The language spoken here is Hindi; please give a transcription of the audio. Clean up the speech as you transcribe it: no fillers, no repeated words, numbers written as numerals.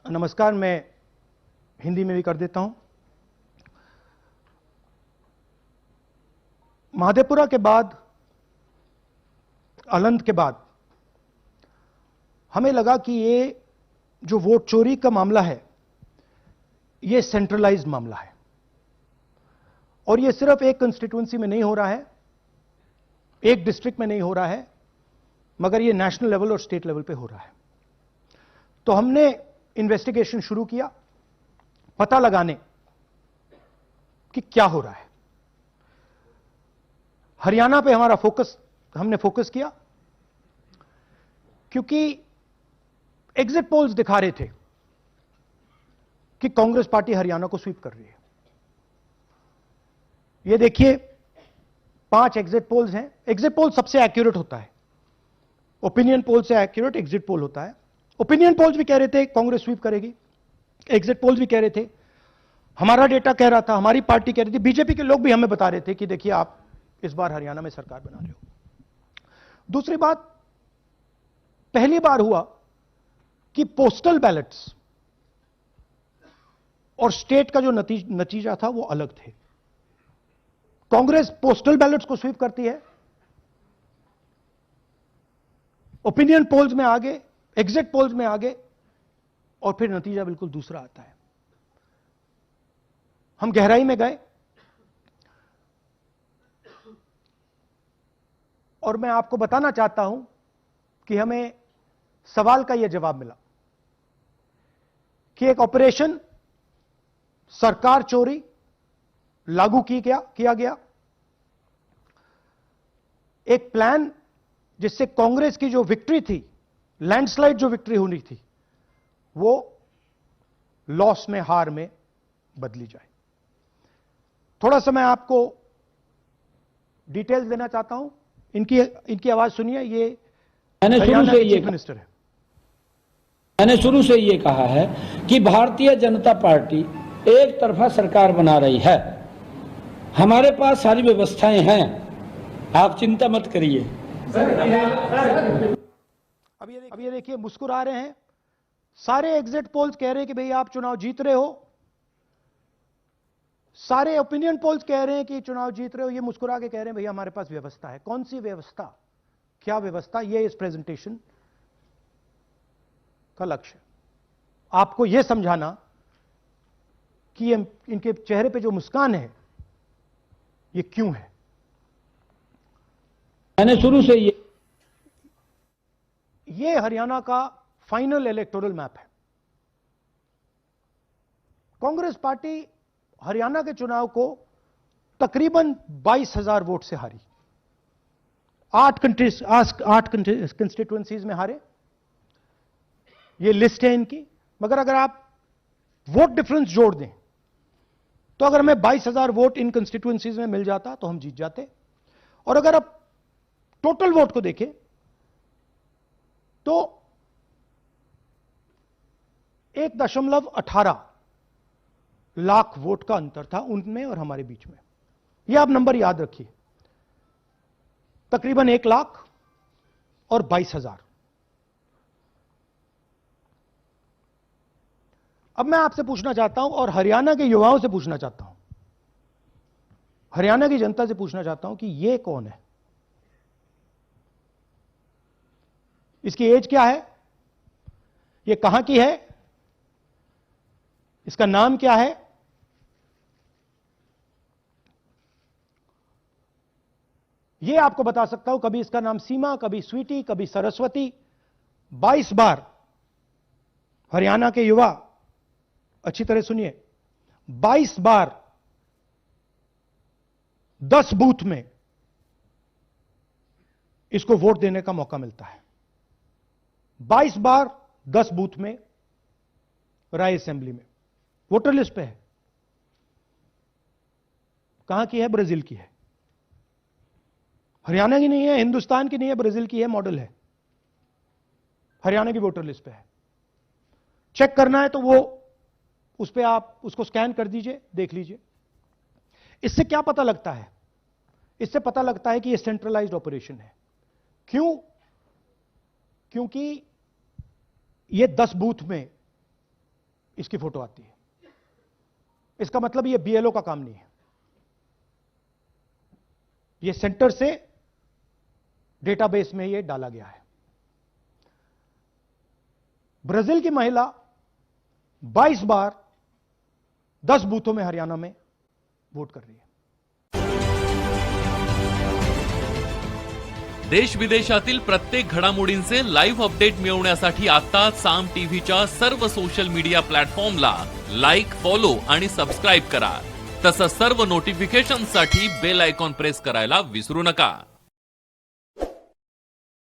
नमस्कार, मैं हिंदी में भी कर देता हूं। महादेवपुरा के बाद, अलंध के बाद हमें लगा कि ये जो वोट चोरी का मामला है, ये सेंट्रलाइज्ड मामला है और ये सिर्फ एक कंस्टिट्यूएंसी में नहीं हो रहा है, एक डिस्ट्रिक्ट में नहीं हो रहा है, मगर ये नेशनल लेवल और स्टेट लेवल पे हो रहा है। तो हमने इन्वेस्टिगेशन शुरू किया, पता लगाने कि क्या हो रहा है। हरियाणा पे हमने फोकस किया क्योंकि एग्जिट पोल्स दिखा रहे थे कि कांग्रेस पार्टी हरियाणा को स्वीप कर रही है। ये देखिए, 5 एग्जिट पोल्स हैं। एग्जिट पोल सबसे एक्यूरेट होता है, ओपिनियन पोल से एक्यूरेट एग्जिट पोल होता है। ओपिनियन पोल्स भी कह रहे थे कांग्रेस स्वीप करेगी, एग्जिट पोल्स भी कह रहे थे, हमारा डेटा कह रहा था, हमारी पार्टी कह रही थी, बीजेपी के लोग भी हमें बता रहे थे कि देखिए आप इस बार हरियाणा में सरकार बना रहे हो। दूसरी बात, पहली बार हुआ कि पोस्टल बैलेट्स और स्टेट का जो नतीजा था वो अलग थे। कांग्रेस पोस्टल बैलेट्स को स्वीप करती है, ओपिनियन पोल्स में आगे, एग्जिट पोल्स में आगे, और फिर नतीजा बिल्कुल दूसरा आता है। हम गहराई में गए और मैं आपको बताना चाहता हूं कि हमें सवाल का यह जवाब मिला कि एक ऑपरेशन सरकार चोरी लागू किया गया, एक प्लान जिससे कांग्रेस की जो विक्ट्री थी, लैंडस्लाइड जो विक्ट्री होनी थी, वो लॉस में, हार में बदली जाए। थोड़ा सा मैं आपको डिटेल्स देना चाहता हूं। इनकी आवाज सुनिए। ये मैंने शुरू से ये चीफ मिनिस्टर है। मैंने शुरू से ये कहा है कि भारतीय जनता पार्टी एक तरफा सरकार बना रही है। हमारे पास सारी व्यवस्थाएं हैं, आप चिंता मत करिए। अब ये देखिए, मुस्कुरा रहे हैं। सारे एग्जिट पोल्स कह रहे हैं कि भाई आप चुनाव जीत रहे हो, सारे ओपिनियन पोल्स कह रहे हैं कि चुनाव जीत रहे हो। ये मुस्कुरा के कह रहे हैं भैया हमारे पास व्यवस्था है। कौन सी व्यवस्था, क्या व्यवस्था, ये इस प्रेजेंटेशन का लक्ष्य है। आपको यह समझाना कि ये इनके चेहरे पे जो मुस्कान है ये क्यों है। मैंने शुरू से ये हरियाणा का फाइनल इलेक्टोरल मैप है। कांग्रेस पार्टी हरियाणा के चुनाव को तकरीबन 22,000 वोट से हारी। 8 कंस्टिट्यूएंसीज में हारे। ये लिस्ट है इनकी, मगर अगर आप वोट डिफरेंस जोड़ दें तो अगर हमें 22,000 वोट इन कंस्टिट्यूएंसीज में मिल जाता तो हम जीत जाते। और अगर आप टोटल वोट को देखें तो 1.18 लाख वोट का अंतर था उनमें और हमारे बीच में। यह आप नंबर याद रखिए, तकरीबन 1 लाख और 22,000। अब मैं आपसे पूछना चाहता हूं और हरियाणा के युवाओं से पूछना चाहता हूं, हरियाणा की जनता से पूछना चाहता हूं कि यह कौन है, इसकी एज क्या है, यह कहां की है, इसका नाम क्या है। यह आपको बता सकता हूं, कभी इसका नाम सीमा, कभी स्वीटी, कभी सरस्वती। 22 बार हरियाणा के युवा, अच्छी तरह सुनिए, 22 बार 10 बूथ में इसको वोट देने का मौका मिलता है। 22 बार 10 बूथ में राय असेंबली में। वोटर लिस्ट पे है। कहां की है? ब्राजील की है। हरियाणा की नहीं है, हिंदुस्तान की नहीं है, ब्राजील की है, मॉडल है। हरियाणा की वोटर लिस्ट पे है। चेक करना है तो वो उस पे आप उसको स्कैन कर दीजिए, देख लीजिए। इससे क्या पता लगता है? इससे पता लगता है कि ये सेंट्रलाइज्ड ऑपरेशन है। क्यों? क्योंकि ये 10 बूथ में इसकी फोटो आती है। इसका मतलब ये बीएलओ का काम नहीं है, ये सेंटर से डेटाबेस में ये डाला गया है। ब्राजील की महिला 22 बार 10 बूथों में हरियाणा में वोट कर रही है। देश विदेशातील प्रत्येक घडामोडींचे लाईव्ह अपडेट मिळवण्यासाठी आता साम टीव्हीच्या सर्व सोशल मीडिया प्लॅटफॉर्मला लाईक, फॉलो आणि सबस्क्राईब करा। तसंच सर्व नोटिफिकेशनसाठी बेल आयकॉन प्रेस करायला विसरू नका।